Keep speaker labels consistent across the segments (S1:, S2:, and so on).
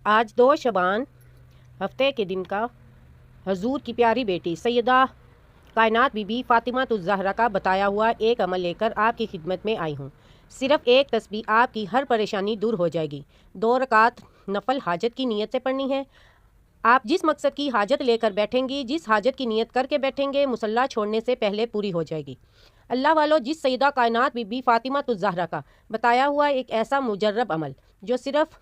S1: आज 2 शबान हफ्ते के दिन का हजूर की प्यारी बेटी सैयदा कायनात बीबी फ़ातिमा ज़हरा का बताया हुआ एक अमल लेकर आपकी खिदमत में आई हूँ। सिर्फ़ एक तस्बीह आपकी हर परेशानी दूर हो जाएगी। 2 रकात नफल हाजत की नीयत से पढ़नी है। आप जिस मकसद की हाजत लेकर बैठेंगी, जिस हाजत की नीयत करके बैठेंगे, मुसल्ला छोड़ने से पहले पूरी हो जाएगी। अल्लाह वालों, जिस सैयदा कायनात बीबी फ़ातिमा ज़हरा का बताया हुआ एक ऐसा मुजर्रब अमल जो सिर्फ़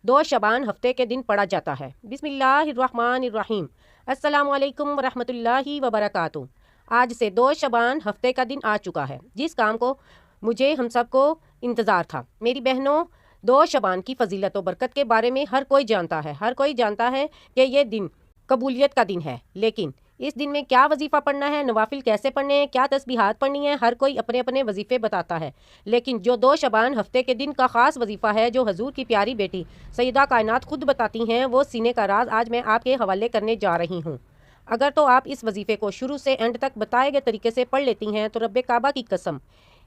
S1: 2 शबान हफ्ते के दिन पढ़ा जाता है। बिस्मिल्लाहिर्रहमानिर्रहीम। अस्सलामुअलैकुम वरहमतुल्लाहि वबरकातुहू। आज से 2 शबान हफ्ते का दिन आ चुका है, जिस काम को मुझे हम सबको इंतज़ार था। मेरी बहनों, 2 शबान की फ़जीलत व बरकत के बारे में हर कोई जानता है। हर कोई जानता है कि ये दिन कबूलियत का दिन है, लेकिन इस दिन में क्या वजीफ़ा पढ़ना है, नवाफिल कैसे पढ़ने हैं, क्या तस्बीहात पढ़नी है, हर कोई अपने अपने वजीफ़े बताता है। लेकिन जो 2 शबान हफ्ते के दिन का ख़ास वजीफ़ा है, जो हजूर की प्यारी बेटी सैयदा कायनात खुद बताती हैं, वो सीने का राज आज मैं आपके हवाले करने जा रही हूँ। अगर तो आप इस वजीफ़े को शुरू से एंड तक बताए गए तरीके से पढ़ लेती हैं तो रब्बे काबा की कसम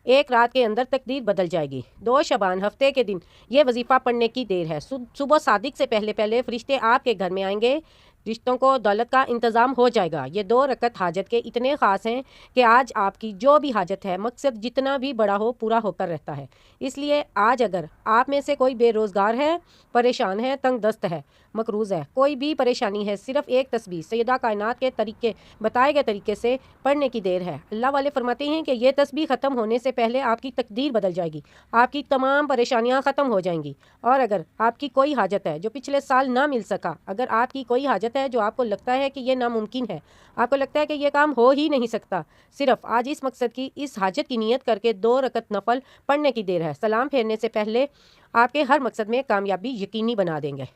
S1: एक रात के अंदर तकदीर बदल जाएगी। 2 शबान हफ्ते के दिन ये वजीफ़ा पढ़ने की देर है। सुबह सादिक से पहले पहले फरिश्ते आपके घर में आएंगे, रिश्तों को दौलत का इंतज़ाम हो जाएगा। ये 2 रकत हाजत के इतने ख़ास हैं कि आज आपकी जो भी हाजत है, मकसद जितना भी बड़ा हो, पूरा होकर रहता है। इसलिए आज अगर आप में से कोई बेरोज़गार है, परेशान है, तंग दस्त है, मकरूज़ है, कोई भी परेशानी है, सिर्फ़ एक तस्बीह सैयदा कायनात के तरीके बताए गए तरीके से पढ़ने की देर है। अल्लाह वाले फरमाते हैं कि ये तस्बीह ख़त्म होने से पहले आपकी तकदीर बदल जाएगी, आपकी तमाम परेशानियाँ ख़त्म हो जाएंगी। और अगर आपकी कोई हाजत है जो पिछले साल ना मिल सका, अगर आपकी कोई हाजत है जो आपको लगता है कि ये नामुमकिन है, आपको लगता है कि ये काम हो ही नहीं सकता, सिर्फ आज इस मकसद की, इस हाजत की नीयत करके 2 रकत नफल पढ़ने की देर है। सलाम फेरने से पहले आपके हर मकसद में कामयाबी यकीनी बना देंगे।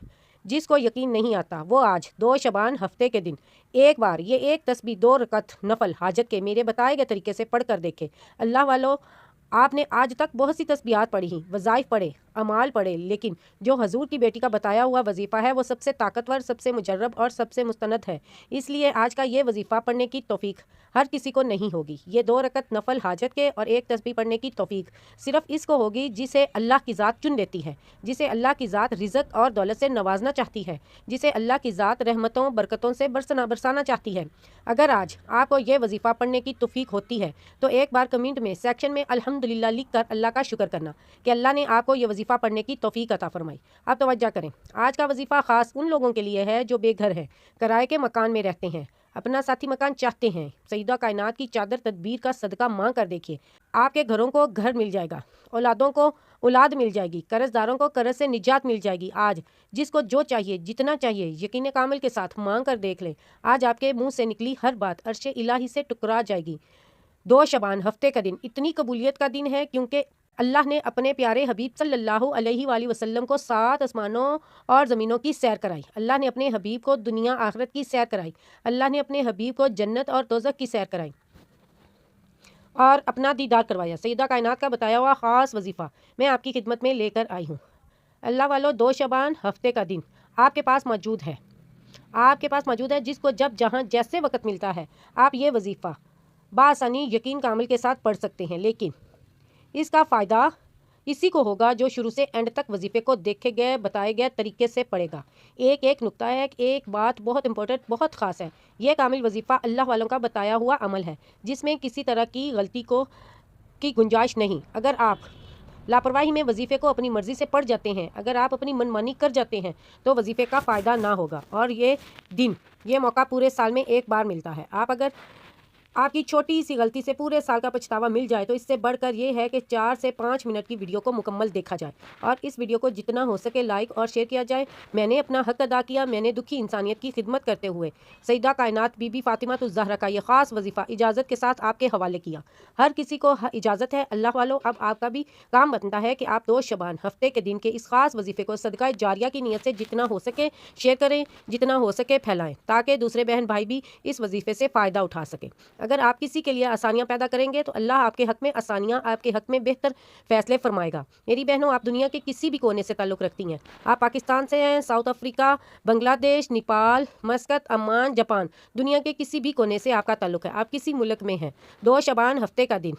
S1: जिसको यकीन नहीं आता वो आज 2 शबान हफ्ते के दिन एक बार ये एक तस्बीह 2 रकत नफल हाजत के मेरे बताए गए तरीके से पढ़ कर देखे। अल्लाह वालों, आपने आज तक बहुत सी तस्बीहात पढ़ी, वज़ाइफ पढ़े, अमाल पढ़े, लेकिन जो हजूर की बेटी का बताया हुआ वजीफ़ा है वो सबसे ताकतवर, सबसे मुजर्रब और सबसे मुस्तनद है। इसलिए आज का ये वजीफ़ा पढ़ने की तौफीक हर किसी को नहीं होगी। ये 2 रकत नफल हाजत के और एक तस्बीह पढ़ने की तौफीक सिर्फ इसको होगी जिसे अल्लाह की ज़ात चुन लेती है, जिसे अल्लाह की ज़ात रिज़्क़ और दौलत से नवाजना चाहती है, जिसे अल्लाह की ज़ात रहमतों बरकतों से बरसाना चाहती है। अगर आज आपको ये वजीफ़ा पढ़ने की तौफीक होती है तो एक बार कमेंट में सेक्शन में अल्हम्दुलिल्लाह लिख कर अल्लाह का शुक्र करना कि अल्लाह ने आपको ये वजीफ़ा पढ़ने की तौफीक अता फरमाई। आप तवज्जो करें, आज का वजीफ़ा ख़ास उन लोगों के लिए है जो बेघर हैं, किराए के मकान में रहते हैं, अपना साथी मकान चाहते हैं। सैयदा कायनात की चादर तदबीर का सदका मांग कर देखिए, आपके घरों को घर मिल जाएगा, औलादों को औलाद मिल जाएगी, कर्जदारों को कर्ज से निजात मिल जाएगी। आज जिसको जो चाहिए, जितना चाहिए, यकीन कामिल के साथ मांग कर देख लें। आज आपके मुंह से निकली हर बात अर्श इलाही से टुकरा जाएगी। 2 शबान हफ्ते का दिन इतनी कबूलियत का दिन है क्योंकि अल्लाह ने अपने प्यारे हबीब सल्लल्लाहु अलैहि वसल्लम को 7 आसमानों और ज़मीनों की सैर कराई। अल्लाह ने अपने हबीब को दुनिया आखिरत की सैर कराई। अल्लाह ने अपने हबीब को जन्नत और दोज़ख की सैर कराई और अपना दीदार करवाया। सैयदा कायनात का बताया हुआ ख़ास वजीफ़ा मैं आपकी खिदमत में लेकर आई हूँ। अल्लाह वालों, 2 शबान हफ्ते का दिन आपके पास मौजूद है, आपके पास मौजूद है। जिसको जब जहाँ जैसे वक़्त मिलता है आप ये वजीफ़ा बासानी यकीन कामिल के साथ पढ़ सकते हैं, लेकिन इसका फ़ायदा इसी को होगा जो शुरू से एंड तक वजीफ़े को देखे गए बताए गए तरीके से पढ़ेगा। एक एक नुक्ता है, एक बात बहुत इंपॉर्टेंट, बहुत ख़ास है। ये कामिल वजीफ़ा अल्लाह वालों का बताया हुआ अमल है जिसमें किसी तरह की गलती की गुंजाइश नहीं। अगर आप लापरवाही में वजीफ़े को अपनी मर्ज़ी से पढ़ जाते हैं, अगर आप अपनी मनमानी कर जाते हैं तो वजीफ़े का फ़ायदा ना होगा। और ये दिन, ये मौका पूरे साल में एक बार मिलता है। आप अगर आपकी छोटी सी गलती से पूरे साल का पछतावा मिल जाए तो इससे बढ़कर ये है कि 4 से 5 मिनट की वीडियो को मुकम्मल देखा जाए और इस वीडियो को जितना हो सके लाइक और शेयर किया जाए। मैंने अपना हक अदा किया, मैंने दुखी इंसानियत की खिदमत करते हुए सैयदा कायनात बीबी फ़ातिमा ज़हरा का ये ख़ास वजीफ़ा इजाज़त के साथ आपके हवाले किया। हर किसी को इजाज़त है। अल्लाह वालों, अब आपका भी काम बनता है कि आप 2 शबान हफ्ते के दिन के इस ख़ास वजीफ़े को सदका जारिया की नीयत से जितना हो सके शेयर करें, जितना हो सके फैलाएँ, ताकि दूसरे बहन भाई भी इस वजीफ़े से फ़ायदा उठा सकें। अगर आप किसी के लिए आसानियाँ पैदा करेंगे तो अल्लाह आपके हक में आसानियाँ, आपके हक में बेहतर फैसले फरमाएगा। मेरी बहनों, आप दुनिया के किसी भी कोने से ताल्लुक़ रखती हैं, आप पाकिस्तान से हैं, South Africa, Bangladesh, Nepal, Muscat, Oman, Japan, दुनिया के किसी भी कोने से आपका ताल्लुक़ है, आप किसी मुल्क में हैं, 2 शबान हफ्ते का दिन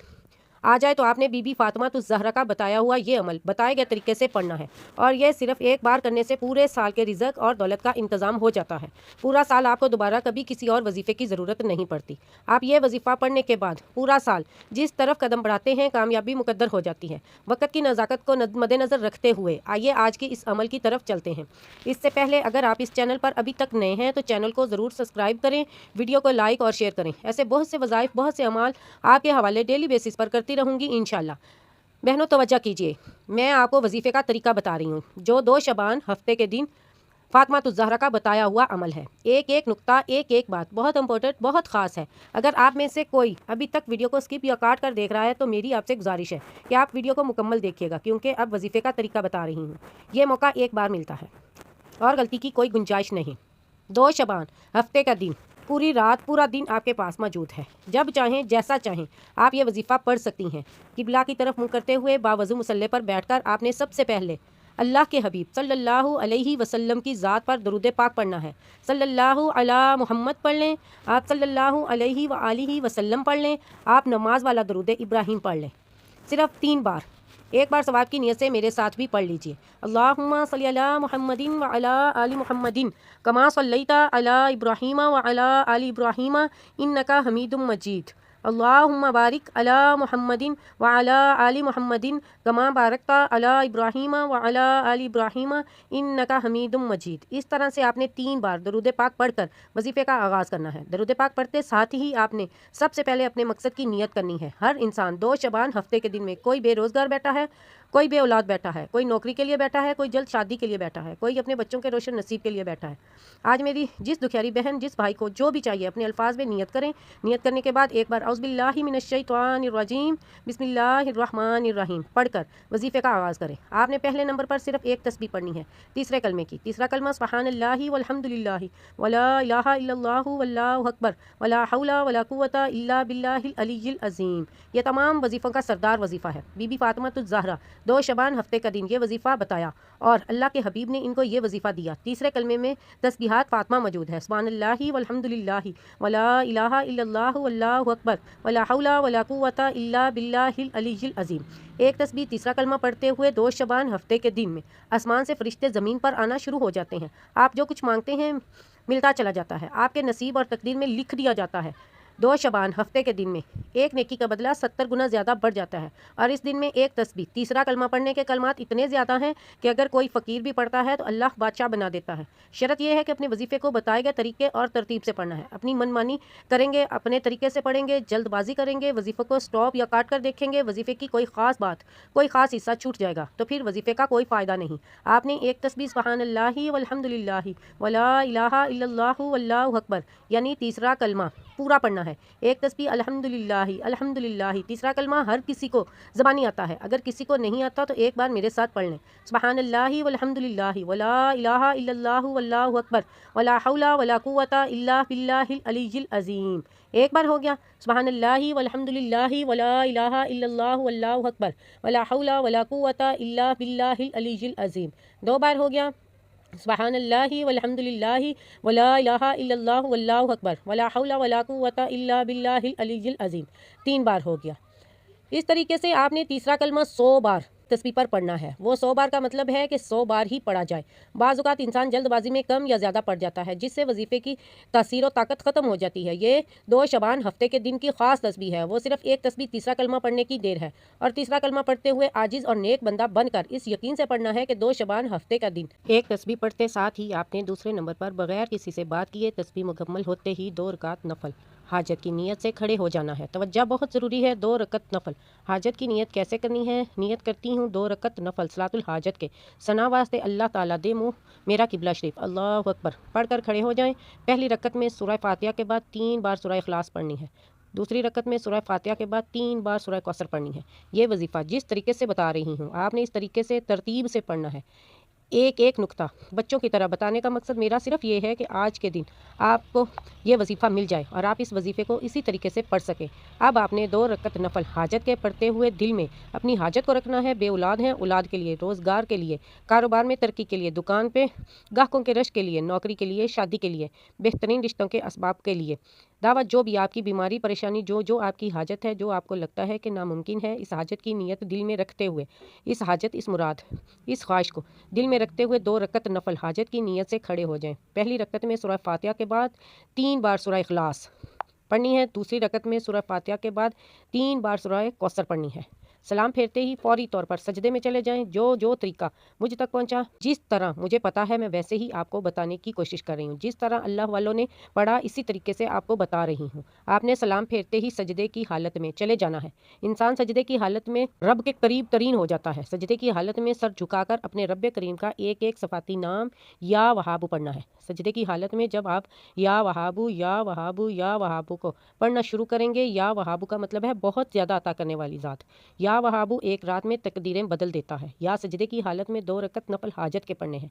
S1: आ जाए तो आपने बीबी फातिमा ज़हरा का बताया हुआ ये अमल बताए गए तरीके से पढ़ना है, और यह सिर्फ एक बार करने से पूरे साल के रिज़्क और दौलत का इंतज़ाम हो जाता है। पूरा साल आपको दोबारा कभी किसी और वजीफ़े की ज़रूरत नहीं पड़ती। आप ये वजीफ़ा पढ़ने के बाद पूरा साल जिस तरफ कदम बढ़ाते हैं कामयाबी मुकद्दर हो जाती है। वक़्त की नज़ाकत को मद्देनज़र रखते हुए आइए आज की इस अमल की तरफ चलते हैं। इससे पहले अगर आप इस चैनल पर अभी तक नए हैं तो चैनल को ज़रूर सब्सक्राइब करें, वीडियो को लाइक और शेयर करें। ऐसे बहुत से वज़ाइफ, बहुत से अमाल आपके हवाले डेली बेसिस पर करती रहूँगी इंशाल्लाह। बहनों तवज्जो कीजिए, मैं आपको वजीफ़े का तरीका बता रही हूँ जो 2 शबान हफ्ते के दिन फातिमा ज़हरा का बताया हुआ अमल है। एक एक नुक्ता, एक एक बात बहुत इंपॉर्टेंट, बहुत ख़ास है। अगर आप में से कोई अभी तक वीडियो को स्किप या काट कर देख रहा है तो मेरी आपसे गुजारिश है कि आप वीडियो को मुकम्मल देखिएगा, क्योंकि अब वजीफ़े का तरीका बता रही हूँ। ये मौका एक बार मिलता है और गलती की कोई गुंजाइश नहीं। 2 शबान हफ्ते का दिन, पूरी रात पूरा दिन आपके पास मौजूद है। जब चाहें जैसा चाहें आप ये वजीफ़ा पढ़ सकती हैं। किबला की तरफ मुँह करते हुए बावज़ू मुसल्ले पर बैठकर आपने सबसे पहले अल्लाह के हबीब सल्लल्लाहु अलैहि वसल्लम की ज़ात पर दरूद पाक पढ़ना है। सल्लल्लाहु अला मुहम्मद पढ़ लें, आप सल्लल्लाहु अलैहि व आलिहि वसल्लम पढ़ लें, आप नमाज वाला दरूद इब्राहिम पढ़ लें, सिर्फ 3 बार। एक बार सवाब की नियत से मेरे साथ भी पढ़ लीजिए। अल्लाहुम्मा सल्ली अला मुहम्मदिन व अला आलि मुहम्मदिन कमा सल्लैता अला इब्राहीम व अला आलि इब्राहीम इन्नका हमीदुम मजीद। अल्लाहुम्मा बारिक अला मुहम्मदिन व अला आलि मुहम्मदिन कमा बारकता अला इब्राहीम व अला आलि इब्राहीम इन्नका हमीदुम मजीद। इस तरह से आपने 3 बार दरूद पाक पढ़कर वजीफ़े का आगाज़ करना है। दरूद पाक पढ़ते साथ ही आपने सबसे पहले अपने मकसद की नियत करनी है। हर इंसान 2 शबान हफ्ते के दिन में, कोई बेरोज़गार बैठा है, कोई बे औलाद बैठा है, कोई नौकरी के लिए बैठा है, कोई जल्द शादी के लिए बैठा है, कोई अपने बच्चों के रोशन नसीब के लिए बैठा है। आज मेरी जिस दुखियारी बहन, जिस भाई को जो भी चाहिए अपने अल्फाज में नियत करें। नियत करने के बाद एक बार औज़ुबिल्लाहि मिनश्शैतानिर्रजीम बिस्मिल्लाहिर्रहमानिर्रहीम पढ़कर वजीफ़े का आगाज़ करें। आपने पहले नंबर पर सिर्फ एक तस्बीह पढ़नी है तीसरे कलमे की। तीसरा कलमा सुब्हानल्लाहि वल्हम्दुलिल्लाहि वला इलाहा इल्लल्लाहु वल्लाहु अकबर वला हौला वला कुव्वता इल्ला बिल्लाहिल अलिय्यिल अज़ीम। ये तमाम वजीफ़ों का सरदार वजीफ़ा है। बीबी फातिमा ज़हरा 2 शबान हफ्ते का दिन ये वजीफ़ा बताया और अल्लाह के हबीब ने इनको ये वजीफ़ा दिया। तीसरे कलमे में तस्बीहात फातिमा मौजूद है। सुब्हानल्लाहि वल्हम्दुलिल्लाहि वला इलाहा इल्लल्लाहु वल्लाहु अकबर वला हौला वला कुव्वता इल्ला बिल्लाहिल अलिय्यिल अज़ीम। एक तस्बीह तीसरा कलमा पढ़ते हुए 2 शबान हफ्ते के दिन में आसमान से फरिश्ते ज़मीन पर आना शुरू हो जाते हैं। आप जो कुछ मांगते हैं मिलता चला जाता है, आपके नसीब और तकदीर में लिख दिया जाता है। 2 शबान हफ्ते के दिन में एक नेकी का बदला 70 गुना ज़्यादा बढ़ जाता है। और इस दिन में एक तस्बीह तीसरा कलमा पढ़ने के कलमात इतने ज़्यादा हैं कि अगर कोई फ़कीर भी पढ़ता है तो अल्लाह बादशाह बना देता है। शर्त यह है कि अपने वजीफ़े को बताए गए तरीके और तरतीब से पढ़ना है। अपनी मनमानी करेंगे, अपने तरीके से पढ़ेंगे, जल्दबाजी करेंगे, वजीफ़े को स्टॉप या काट कर देखेंगे, वजीफ़े की कोई ख़ास बात, कोई ख़ास हिस्सा छूट जाएगा तो फिर वजीफ़े का कोई फ़ायदा नहीं। आपने एक तस्बीह सुब्हानल्लाहि वल्हम्दुलिल्लाहि वला इलाहा इल्लल्लाहु वल्लाहु अकबर यानी तीसरा कलमा पूरा पढ़ना है। एक तस्बीह अल्हम्दुलिल्लाहि अल्हम्दुलिल्लाहि तीसरा कलमा हर किसी को ज़बानी आता है। अगर किसी को नहीं आता तो एक बार मेरे साथ पढ़ लें। सुब्हानल्लाहि वल्हम्दुलिल्लाहि वला इलाहा इल्लल्लाहु वल्लाहु अकबर वला हौला वला कुव्वता इल्ला बिल्लाहिल अलिय्यिल अज़ीम। एक बार हो गया। सुब्हानल्लाहि वल्हम्दुलिल्लाहि वला इलाहा इल्लल्लाहु वल्लाहु अकबर वला हौला वला कुव्वता इल्ला बिल्लाहिल अलिय्यिल अज़ीम। 2 बार हो गया। सुब्हानल्लाहि वल्हम्दुलिल्लाहि वला इलाहा इल्लल्लाहु वल्लाहु अकबर वला हौला वला कुव्वता इल्ला बिल्लाहिल अलिय्यिल अज़ीम। 3 बार हो गया। इस तरीके से आपने तीसरा कलमा 100 बार तस्बीह पर पढ़ना है। वो 100 बार का मतलब है कि 100 बार ही पढ़ा जाए। बाज़ औक़ात इंसान जल्दबाजी में कम या ज़्यादा पढ़ जाता है जिससे वजीफ़े की तासीर और ताकत ख़त्म हो जाती है। ये 2 शबान हफ्ते के दिन की ख़ास तस्बीह है। वो सिर्फ एक तस्बीह तीसरा कलमा पढ़ने की देर है और तीसरा कलमा पढ़ते हुए आजिज़ और नेक बंदा बनकर इस यकीन से पढ़ना है कि 2 शबान हफ्ते का दिन। एक तस्बीह पढ़ते साथ ही आपने दूसरे नंबर पर बगैर किसी से बात किए तस्बीह मुकम्मल होते ही 2 रकात नफल हाजत की नीयत से खड़े हो जाना है। तवज्जो बहुत ज़रूरी है। 2 रकत नफल हाजत की नीयत कैसे करनी है? नियत करती हूँ 2 रकत नफल सलातुल हाजत के सना वास्ते अल्लाह ताला दे मुँह मेरा किबला शरीफ अल्लाहु अकबर पढ़कर खड़े हो जाएं। पहली रकत में सूरह फातिहा के बाद 3 बार सूरह इखलास पढ़नी है। दूसरी रकत में सूरह फातिहा के बाद 3 बार सूरह कौसर पढ़नी है। ये वजीफ़ा जिस तरीके से बता रही हूँ आपने इस तरीके से तरतीब से पढ़ना है। एक एक नुक्ता बच्चों की तरह बताने का मकसद मेरा सिर्फ ये है कि आज के दिन आपको ये वजीफ़ा मिल जाए और आप इस वजीफ़े को इसी तरीके से पढ़ सकें। अब आपने 2 रकत नफल हाजत के पढ़ते हुए दिल में अपनी हाजत को रखना है। बे औलाद हैं, औलाद के लिए, रोज़गार के लिए, कारोबार में तरक्की के लिए, दुकान पे ग्राहकों के रश के लिए, नौकरी के लिए, शादी के लिए, बेहतरीन रिश्तों के असबाब के लिए, دعوت جو بھی آپ کی بیماری پریشانی جو آپ کی حاجت ہے، جو آپ کو لگتا ہے کہ ناممکن ہے، اس حاجت کی نیت دل میں رکھتے ہوئے، اس حاجت، اس مراد، اس خواہش کو دل میں رکھتے ہوئے 2 رکعت نفل حاجت کی نیت سے کھڑے ہو جائیں۔ پہلی رکعت میں سورہ فاتحہ کے بعد 3 بار سورہ اخلاص پڑھنی ہے، دوسری رکعت میں سورہ فاتحہ کے بعد 3 بار سورہ کوثر پڑھنی ہے۔ سلام پھیرتے ہی فوری طور پر سجدے میں چلے جائیں۔ جو طریقہ مجھ تک پہنچا، جس طرح مجھے پتا ہے، میں ویسے ہی آپ کو بتانے کی کوشش کر رہی ہوں۔ جس طرح اللہ والوں نے پڑھا، اسی طریقے سے آپ کو بتا رہی ہوں۔ آپ نے سلام پھیرتے ہی سجدے کی حالت میں چلے جانا ہے۔ انسان سجدے کی حالت میں رب کے قریب ترین ہو جاتا ہے۔ سجدے کی حالت میں سر جھکا کر اپنے رب کریم کا ایک ایک صفاتی نام یا وہاب پڑھنا ہے۔ سجدے کی حالت میں جب آپ یا وہابو یا وہابو یا وہابو کو پڑھنا شروع کریں گے، یا وہابو کا مطلب ہے بہت زیادہ عطا کرنے والی ذات۔ یا وہابو ایک رات میں تقدیریں بدل دیتا ہے۔ یا سجدے کی حالت میں 2 رکعت نفل حاجت کے پڑھنے ہیں،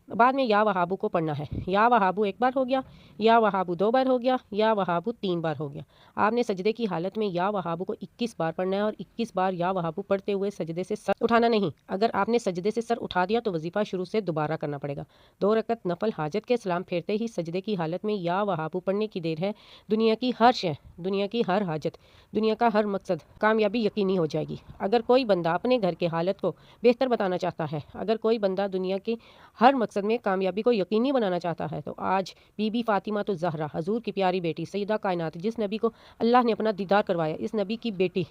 S1: بعد میں یا وہابو کو پڑھنا ہے۔ یا وہابو 1 بار ہو گیا، یا وہابو 2 بار ہو گیا، یا وہابو 3 بار ہو گیا۔ آپ نے سجدے کی حالت میں یا وہابو کو 21 بار پڑھنا ہے، اور 21 بار یا وہابو پڑھتے ہوئے سجدے سے سر اٹھانا نہیں۔ اگر آپ نے سجدے سے سر اٹھا دیا تو وظیفہ شروع سے دوبارہ کرنا پڑے گا۔ 2 رکعت نفل حاجت کے سلام پھیرتے ہی سجدے کی حالت میں یا وہابو پڑھنے کی دیر ہے، دنیا کی ہر شے، دنیا کی ہر حاجت، دنیا کا ہر مقصد، کامیابی یقینی ہو جائے گی۔ اگر کوئی بندہ اپنے گھر کے حالت کو بہتر بتانا چاہتا ہے، اگر کوئی بندہ دنیا کے ہر مقصد میں کامیابی کو یقینی بنانا چاہتا ہے، تو آج بی بی فاطمہ الزہرا، حضور کی پیاری بیٹی، سیدہ کائنات، جس نبی کو اللہ نے اپنا دیدار کروایا، اس نبی کی بیٹی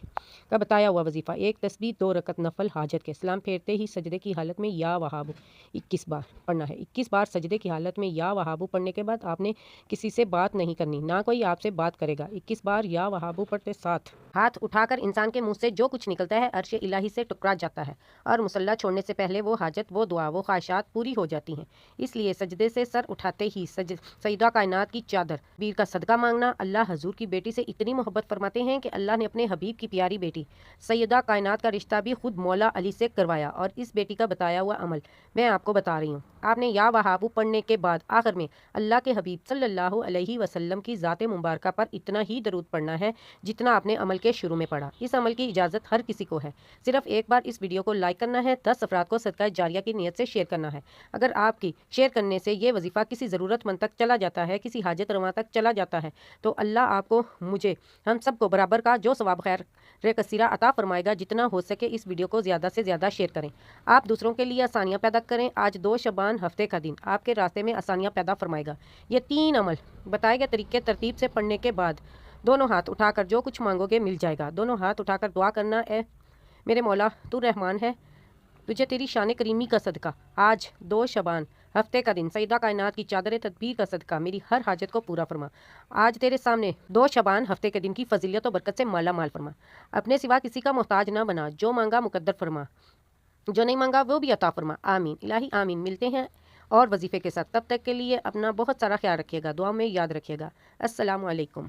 S1: کا بتایا ہوا وظیفہ، 1 تسبیح 2 رکعت نفل حاجت کے سلام پھیرتے ہی سجدے کی حالت میں یا وہابو 21 بار پڑھنا ہے۔ 21 بار سجدے کی حالت میں یا وہابو پڑھنے کے بعد آپ نے کسی سے بات نہیں کرنی، نہ کوئی آپ سے بات کرے گا۔ 21 بار یا وہابو پڑھتے ساتھ ہاتھ اٹھا کر انسان کے منہ سے جو کچھ نکلتا ہے عرش الہی سے ٹکرا جاتا ہے، اور مصلی چھوڑنے سے پہلے وہ حاجت، وہ دعا، وہ خواہشات پوری ہو جاتی ہیں۔ اس لیے سجدے سے سر اٹھاتے ہی سیدہ کائنات کی چادر بیر کا صدقہ مانگنا۔ اللہ حضور کی بیٹی سے اتنی محبت فرماتے ہیں کہ اللہ نے اپنے حبیب کی پیاری بیٹی سیدہ کائنات کا رشتہ بھی خود مولا علی سے کروایا، اور اس بیٹی کا بتایا ہوا عمل میں آپ کو بتا رہی ہوں۔ آپ نے یا وہابو پڑھنے کے بعد آخر میں اللہ کے حبیب صلی اللہ علیہ وسلم کی ذات مبارکہ پر اتنا ہی درود پڑھنا ہے جتنا آپ نے عمل کے شروع میں پڑھا۔ اس عمل کی اجازت ہر کسی کو ہے، صرف ایک بار اس ویڈیو کو لائک کرنا ہے، 10 افراد کو صدقہ جاریہ کی نیت سے شیئر کرنا ہے۔ اگر آپ کی شیئر کرنے سے یہ وظیفہ کسی ضرورت مند تک چلا جاتا ہے، کسی حاجت رواں تک چلا جاتا ہے، تو اللہ آپ کو، مجھے، ہم سب کو برابر کا جو ثواب خیر کثیرہ عطا فرمائے گا۔ جتنا ہو سکے اس ویڈیو کو زیادہ سے زیادہ شیئر کریں، آپ دوسروں کے لیے آسانیاں پیدا کریں۔ آج 2 شعبان ہفتے کا دن آپ کے راستے میں آسانیاں پیدا فرمائے گا۔ یہ 3 عمل بتائے گئے طریقے ترتیب سے پڑھنے کے بعد دونوں ہاتھ اٹھا کر جو کچھ مانگو گے مل جائے گا۔ دونوں ہاتھ اٹھا کر دعا کرنا، اے میرے مولا تو رحمان ہے، تجھے تیری شان کریمی کا صدقہ آج 2 شعبان ہفتے کا دن سیدہ کائنات کی چادر تدبیر کا صدقہ میری ہر حاجت کو پورا فرما۔ آج تیرے سامنے 2 شعبان ہفتے کے دن کی فضیلت و برکت سے مالا مال فرما۔ اپنے سوا کسی کا محتاج نہ بنا، جو مانگا مقدر فرما، جو نہیں مانگا وہ بھی عطا فرما۔ آمین الہی آمین۔ ملتے ہیں اور وظیفے کے ساتھ، تب تک کے لیے اپنا بہت سارا خیال رکھیے گا، دعا میں یاد رکھیے گا۔ السلام علیکم۔